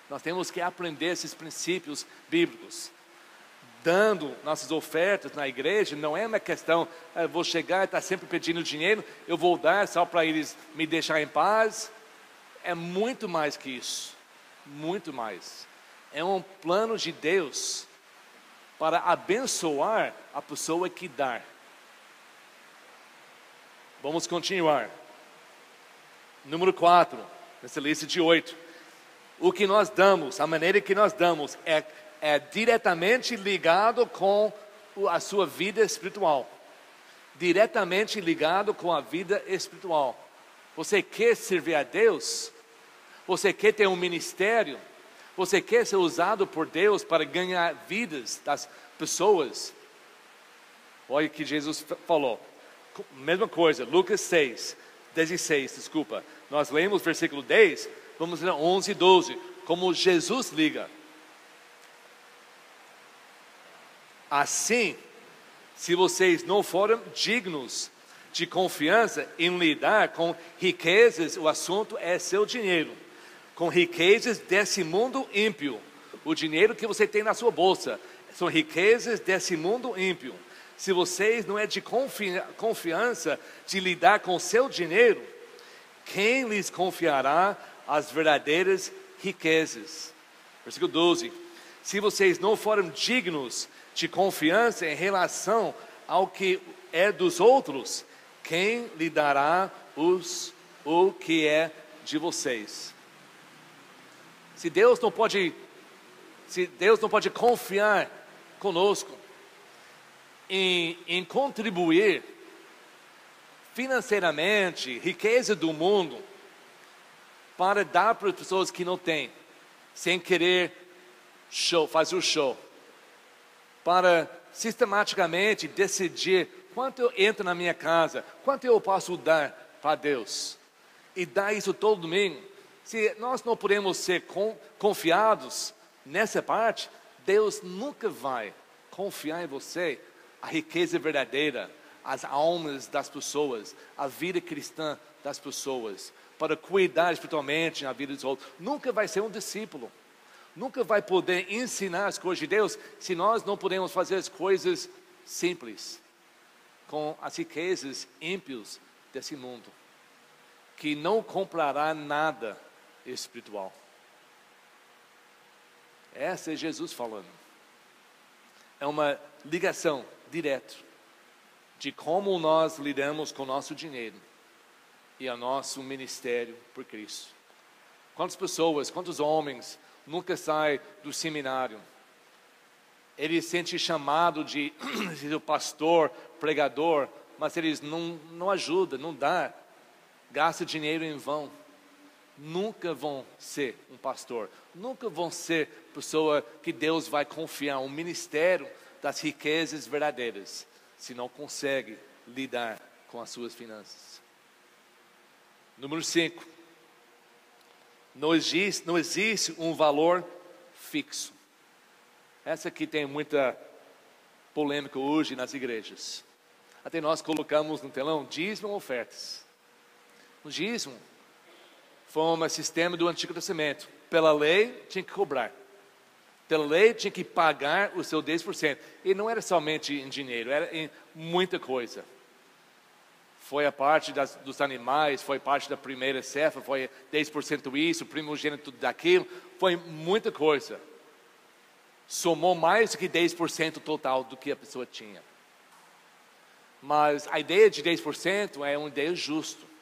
[SPEAKER 1] Nós temos que aprender esses princípios bíblicos. Dando nossas ofertas na igreja, não é uma questão: eu vou chegar e estar sempre pedindo dinheiro, eu vou dar só para eles me deixar em paz. É muito mais que isso. Muito mais. É um plano de Deus para abençoar a pessoa que dá. Vamos continuar. Número 4. nessa lista de 8. O que nós damos, a maneira que nós damos é diretamente ligado com a sua vida espiritual. Diretamente ligado com a vida espiritual. Você quer servir a Deus? Você quer ter um ministério? Você quer ser usado por Deus para ganhar vidas das pessoas? Olha o que Jesus falou. Mesma coisa, Lucas 16, desculpa. Nós lemos versículo 10, vamos ler 11 e 12. Como Jesus liga. Assim, se vocês não forem dignos de confiança em lidar com riquezas, o assunto é seu dinheiro. Com riquezas desse mundo ímpio. O dinheiro que você tem na sua bolsa são riquezas desse mundo ímpio. Se vocês não é de confiança de lidar com o seu dinheiro, quem lhes confiará as verdadeiras riquezas? Versículo 12. Se vocês não forem dignos de confiança em relação ao que é dos outros, quem lhe dará o que é de vocês? Se Deus não pode confiar conosco em contribuir financeiramente, riqueza do mundo, para dar para as pessoas que não têm, sem querer fazer o show, para sistematicamente decidir quanto entra na minha casa, quanto eu posso dar para Deus, e dar isso todo domingo. Se nós não podemos ser confiados nessa parte, Deus nunca vai confiar em você a riqueza verdadeira, as almas das pessoas, a vida cristã das pessoas, para cuidar espiritualmente na vida dos outros. Nunca vai ser um discípulo, nunca vai poder ensinar as coisas de Deus, se nós não podemos fazer as coisas simples, com as riquezas ímpias desse mundo, que não comprará nada espiritual. Essa é Jesus falando. É uma ligação direta de como nós lidamos com o nosso dinheiro e o nosso ministério por Cristo. Quantas pessoas, quantos homens nunca saem do seminário? Eles sentem chamado de ser pastor, pregador, mas eles não ajudam, não dão, gastam dinheiro em vão. Nunca vão ser um pastor, nunca vão ser pessoa que Deus vai confiar, um ministério das riquezas verdadeiras, se não consegue lidar com as suas finanças. Número 5, não existe um valor fixo. Essa aqui tem muita polêmica hoje nas igrejas. Até nós colocamos no telão dízimo ou ofertas. O dízimo foi um sistema do Antigo Testamento. Pela lei tinha que cobrar. Pela lei tinha que pagar o seu 10%. E não era somente em dinheiro, era em muita coisa. Foi a parte dos animais, foi parte da primeira cefa, foi 10% isso, primogênito daquilo, foi muita coisa. Somou mais do que 10% total do que a pessoa tinha. Mas a ideia de 10% é uma ideia justa.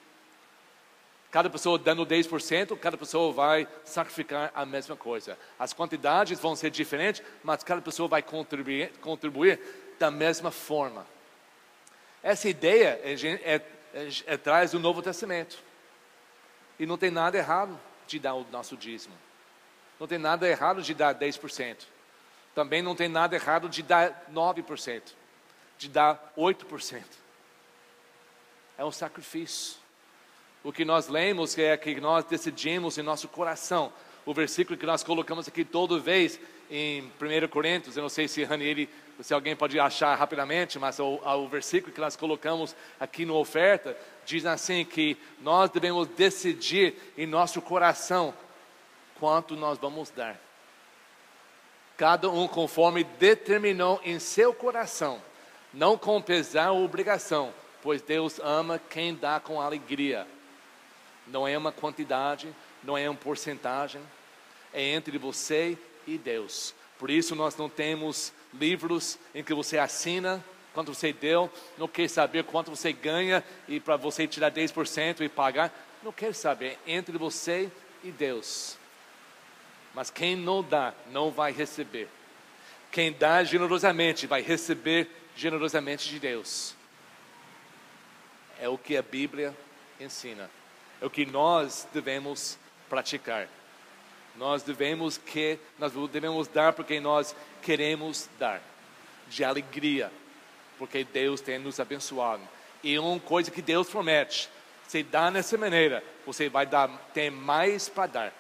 [SPEAKER 1] Cada pessoa dando 10%, cada pessoa vai sacrificar a mesma coisa. As quantidades vão ser diferentes, mas cada pessoa vai contribuir da mesma forma. Essa ideia traz do Novo Testamento. E não tem nada errado de dar o nosso dízimo. Não tem nada errado de dar 10%. Também não tem nada errado de dar 9%. De dar 8%. É um sacrifício. O que nós lemos é que nós decidimos em nosso coração. O versículo que nós colocamos aqui toda vez em 1 Coríntios, eu não sei se se alguém pode achar rapidamente, mas o versículo que nós colocamos aqui no oferta, diz assim que nós devemos decidir em nosso coração quanto nós vamos dar. Cada um conforme determinou em seu coração, não com pesar ou obrigação, pois Deus ama quem dá com alegria. Não é uma quantidade, não é uma porcentagem, é entre você e Deus. Por isso nós não temos livros em que você assina quanto você deu, não quer saber quanto você ganha e para você tirar 10% e pagar. não quero saber, entre você e Deus. Mas quem não dá, não vai receber. Quem dá generosamente, vai receber generosamente de Deus. É o que a Bíblia ensina. É o que nós devemos praticar. Nós devemos dar porque nós queremos dar. De alegria. Porque Deus tem nos abençoado. E uma coisa que Deus promete. Se dá dessa maneira, você vai ter mais para dar.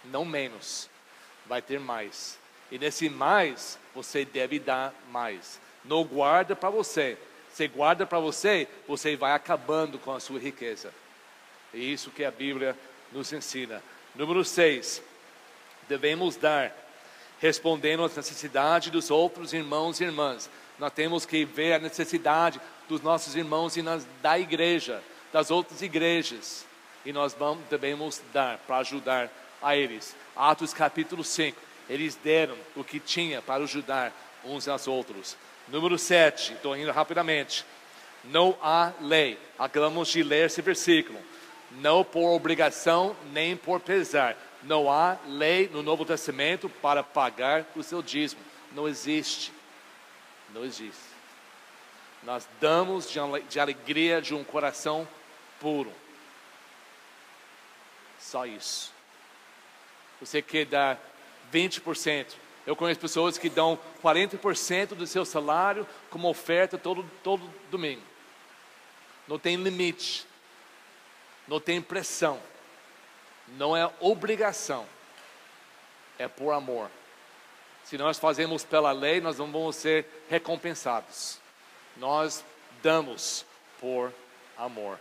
[SPEAKER 1] Não menos. Vai ter mais. E nesse mais, você deve dar mais. Não guarda para você. Se guarda para você, você vai acabando com a sua riqueza. É isso que a Bíblia nos ensina. Número 6. Devemos dar, respondendo às necessidades dos outros irmãos e irmãs. Nós temos que ver a necessidade dos nossos irmãos e da igreja, das outras igrejas. E nós devemos dar para ajudar a eles. Atos capítulo 5. Eles deram o que tinha para ajudar uns aos outros. Número 7, estou indo rapidamente. Não há lei. Acabamos de ler esse versículo. Não por obrigação, nem por pesar. Não há lei no Novo Testamento para pagar o seu dízimo. Não existe. Não existe. Nós damos de alegria de um coração puro. Só isso. Você quer dar 20%. Eu conheço pessoas que dão 40% do seu salário como oferta todo domingo. Não tem limite. Não tem pressão. Não é obrigação. É por amor. Se nós fazemos pela lei, nós não vamos ser recompensados. Nós damos por amor.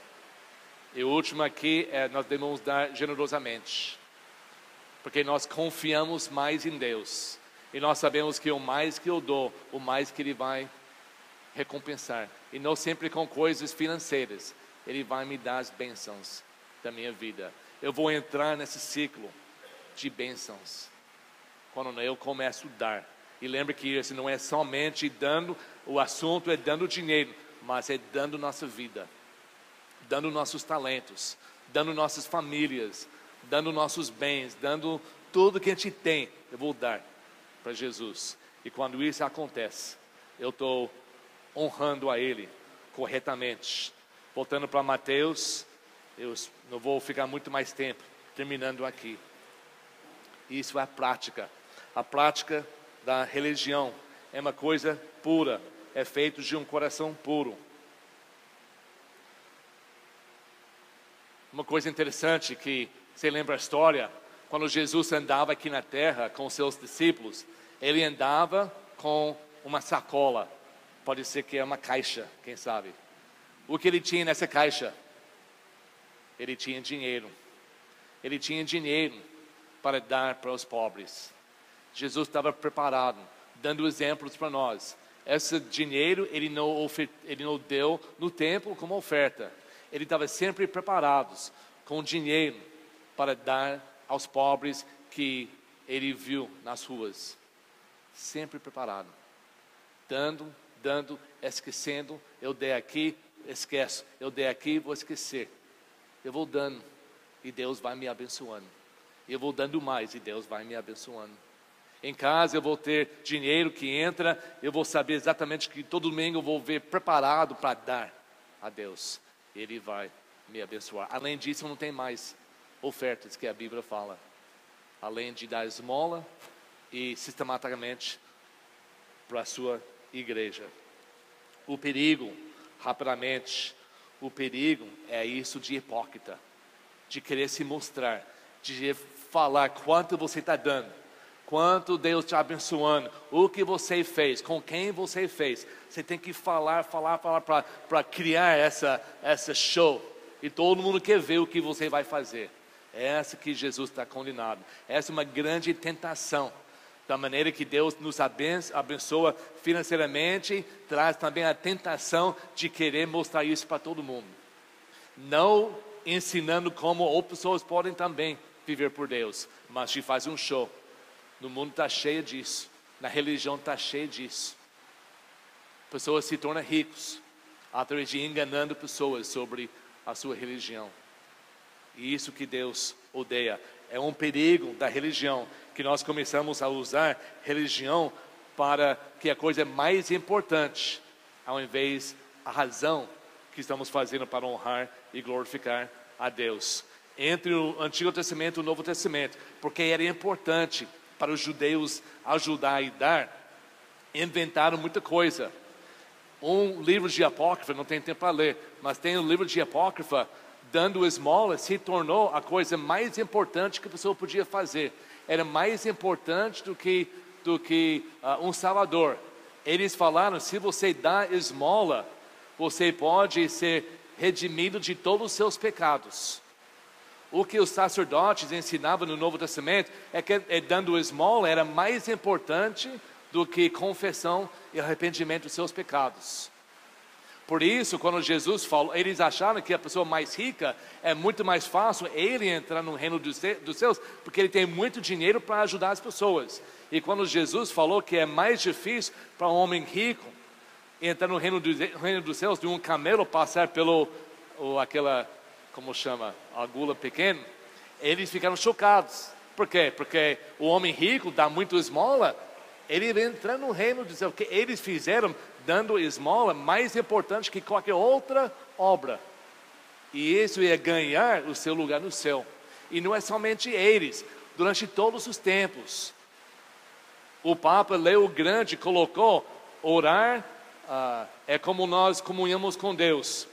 [SPEAKER 1] E o último aqui é nós devemos dar generosamente. Porque nós confiamos mais em Deus. E nós sabemos que o mais que eu dou, o mais que Ele vai recompensar. E não sempre com coisas financeiras. Ele vai me dar as bênçãos da minha vida. Eu vou entrar nesse ciclo de bênçãos. Quando eu começo a dar. E lembre que isso não é somente dando, o assunto é dando dinheiro. Mas é dando nossa vida. Dando nossos talentos. Dando nossas famílias. Dando nossos bens. Dando tudo que a gente tem. Eu vou dar para Jesus. E quando isso acontece, eu estou honrando a Ele corretamente. Voltando para Mateus, eu não vou ficar muito mais tempo, terminando aqui. Isso é a prática. A prática da religião é uma coisa pura, é feito de um coração puro. Uma coisa interessante que você lembra a história, quando Jesus andava aqui na terra com seus discípulos, ele andava com uma sacola, pode ser que é uma caixa, quem sabe. O que ele tinha nessa caixa? Ele tinha dinheiro. Ele tinha dinheiro para dar para os pobres. Jesus estava preparado, dando exemplos para nós. Esse dinheiro ele não deu no templo como oferta. Ele estava sempre preparado com dinheiro para dar aos pobres que ele viu nas ruas. Sempre preparado. Dando, esquecendo. Eu dei aqui, esqueço. Eu dei aqui, vou esquecer. Eu vou dando e Deus vai me abençoando. Eu vou dando mais e Deus vai me abençoando. Em casa eu vou ter dinheiro que entra, eu vou saber exatamente que todo domingo eu vou ver preparado para dar a Deus. Ele vai me abençoar. Além disso, não tem mais ofertas que a Bíblia fala. Além de dar esmola e sistematicamente para a sua igreja. O perigo, rapidamente, o perigo é isso de hipócrita, de querer se mostrar, de falar quanto você está dando, quanto Deus está abençoando, o que você fez, com quem você fez. Você tem que falar para criar essa show, e todo mundo quer ver o que você vai fazer. É essa que Jesus está condenado. Essa é uma grande tentação. Da maneira que Deus nos abençoa financeiramente, traz também a tentação de querer mostrar isso para todo mundo. Não ensinando como outras pessoas podem também viver por Deus, mas de fazer um show. No mundo está cheio disso, na religião está cheio disso. Pessoas se tornam ricos através de enganando pessoas sobre a sua religião. E isso que Deus odeia. É um perigo da religião, que nós começamos a usar religião para que a coisa é mais importante, ao invés da razão que estamos fazendo para honrar e glorificar a Deus. Entre o Antigo Testamento e o Novo Testamento, porque era importante para os judeus ajudar e dar, inventaram muita coisa. Um livro de apócrifa, não tem tempo para ler, mas tem um livro de apócrifa, dando esmola se tornou a coisa mais importante que a pessoa podia fazer. Era mais importante do que um salvador. Eles falaram, se você dá esmola, você pode ser redimido de todos os seus pecados. O que os sacerdotes ensinavam no Novo Testamento é que dando esmola era mais importante do que confissão e arrependimento dos seus pecados. Por isso, quando Jesus falou, eles acharam que a pessoa mais rica é muito mais fácil ele entrar no reino dos céus, porque ele tem muito dinheiro para ajudar as pessoas. E quando Jesus falou que é mais difícil para um homem rico entrar no reino dos céus, de um camelo passar pelo aquela, como chama, agulha pequena, eles ficaram chocados. Por quê? Porque o homem rico dá muito esmola, ele entra no reino dos céus. O que eles fizeram dando esmola mais importante que qualquer outra obra. E isso ia ganhar o seu lugar no céu. E não é somente eles, durante todos os tempos. O Papa Leo o Grande colocou, orar é como nós comunhamos com Deus.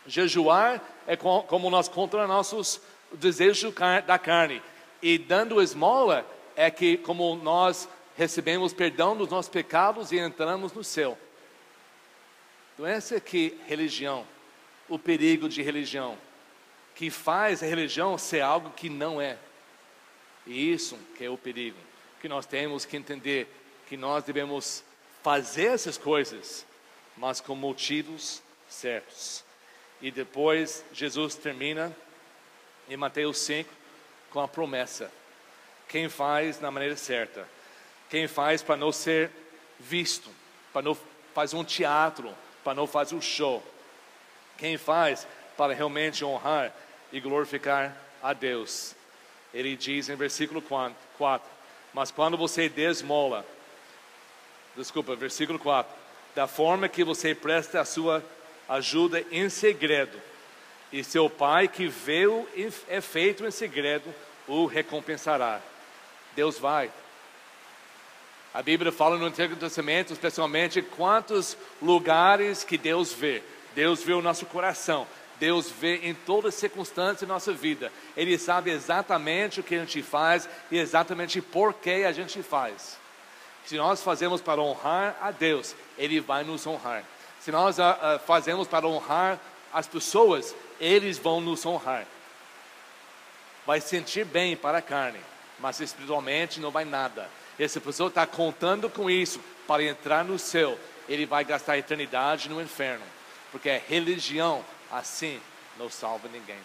[SPEAKER 1] Jejuar é como nós contra nossos desejos da carne. E dando esmola é que como nós recebemos perdão dos nossos pecados e entramos no céu. Então essa aqui religião, o perigo de religião, que faz a religião ser algo que não é. E isso que é o perigo, que nós temos que entender, que nós devemos fazer essas coisas, mas com motivos certos. E depois Jesus termina em Mateus 5 com a promessa. Quem faz na maneira certa, quem faz para não ser visto, para não fazer um teatro, para não fazer um show, quem faz para realmente honrar e glorificar a Deus. Ele diz em versículo 4, mas quando você versículo 4, da forma que você presta a sua ajuda em segredo, e seu pai que vê o efeito em segredo, o recompensará. Deus vai. A Bíblia fala no Antigo Testamento, especialmente, quantos lugares que Deus vê. Deus vê o nosso coração. Deus vê em toda circunstância da nossa vida. Ele sabe exatamente o que a gente faz e exatamente por que a gente faz. Se nós fazemos para honrar a Deus, Ele vai nos honrar. Se nós fazemos para honrar as pessoas, eles vão nos honrar. Vai sentir bem para a carne, mas espiritualmente não vai nada. E se a pessoa está contando com isso para entrar no céu, ele vai gastar a eternidade no inferno, porque a religião assim não salva ninguém.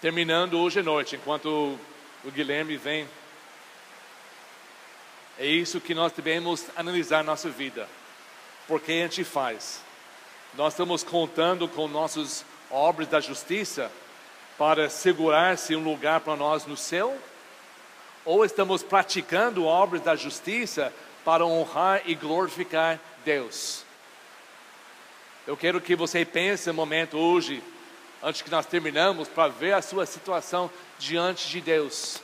[SPEAKER 1] Terminando hoje à noite, enquanto o Guilherme vem, é isso que nós devemos analisar nossa vida. Por que a gente faz? Nós estamos contando com nossas obras da justiça para segurar-se um lugar para nós no céu? Ou estamos praticando obras da justiça para honrar e glorificar Deus? Eu quero que você pense um momento hoje, antes que nós terminamos, para ver a sua situação diante de Deus.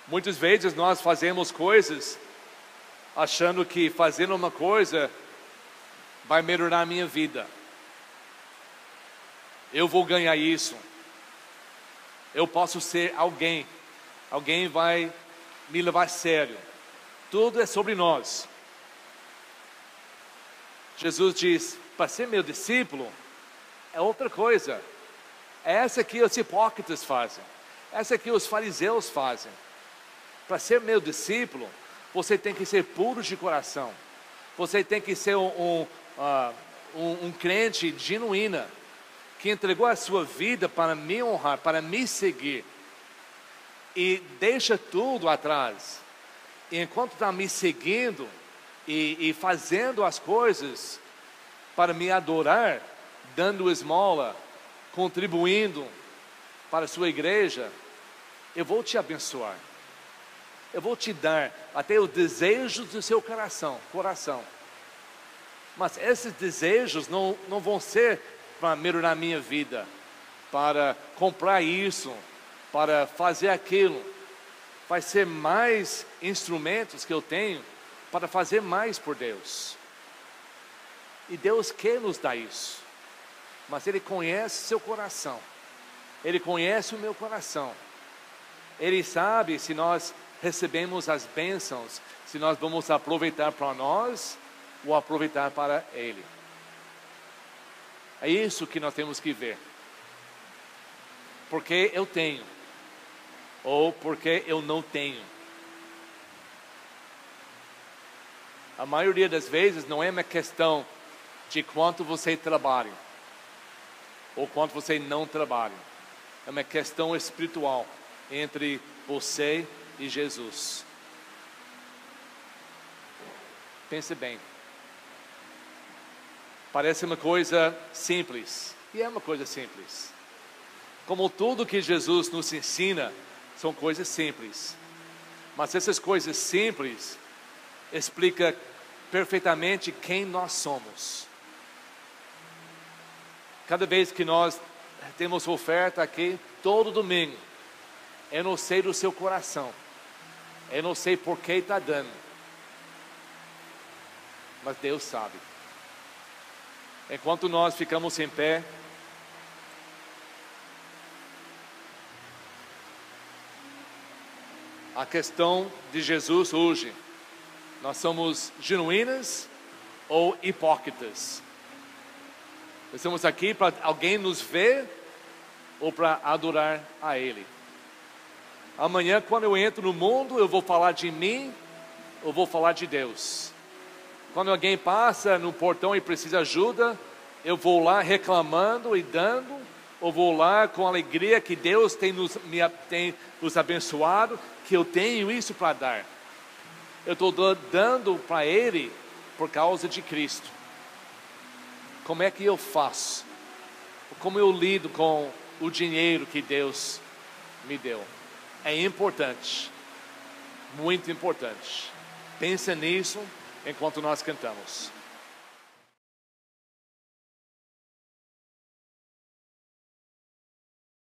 [SPEAKER 1] Muitas vezes nós fazemos coisas achando que fazendo uma coisa vai melhorar a minha vida. Eu vou ganhar isso. Eu posso ser alguém. Alguém vai me levar a sério. Tudo é sobre nós. Jesus diz, para ser meu discípulo é outra coisa. É essa que os hipócritas fazem. Essa que os fariseus fazem. Para ser meu discípulo, você tem que ser puro de coração. Você tem que ser um crente genuíno, que entregou a sua vida para me honrar, para me seguir. E deixa tudo atrás. E enquanto está me seguindo e fazendo as coisas para me adorar, dando esmola, contribuindo para a sua igreja, eu vou te abençoar. Eu vou te dar até os desejos do seu coração. Mas esses desejos não vão ser para melhorar a minha vida, para comprar isso, para fazer aquilo. Vai ser mais instrumentos que eu tenho para fazer mais por Deus. E Deus quer nos dar isso. Mas Ele conhece seu coração. Ele conhece o meu coração. Ele sabe se nós recebemos as bênçãos, se nós vamos aproveitar para nós ou aproveitar para Ele. É isso que nós temos que ver. Porque eu tenho, ou porque eu não tenho. A maioria das vezes não é uma questão de quanto você trabalha, ou quanto você não trabalha. É uma questão espiritual entre você e Jesus. Pense bem. Parece uma coisa simples, e é uma coisa simples. Como tudo que Jesus nos ensina, são coisas simples. Mas essas coisas simples explicam perfeitamente quem nós somos. Cada vez que nós temos oferta aqui, todo domingo, eu não sei do seu coração, eu não sei por que está dando, mas Deus sabe. Enquanto nós ficamos em pé, a questão de Jesus hoje, nós somos genuínas ou hipócritas? Estamos aqui para alguém nos ver ou para adorar a Ele? Amanhã, quando eu entro no mundo, eu vou falar de mim ou vou falar de Deus? Quando alguém passa no portão e precisa de ajuda, eu vou lá reclamando e dando, ou vou lá com alegria que Deus tem nos abençoado, que eu tenho isso para dar? Eu estou dando para Ele por causa de Cristo. Como é que eu faço? Como eu lido com o dinheiro que Deus me deu? É importante, muito importante. Pensa nisso enquanto nós cantamos.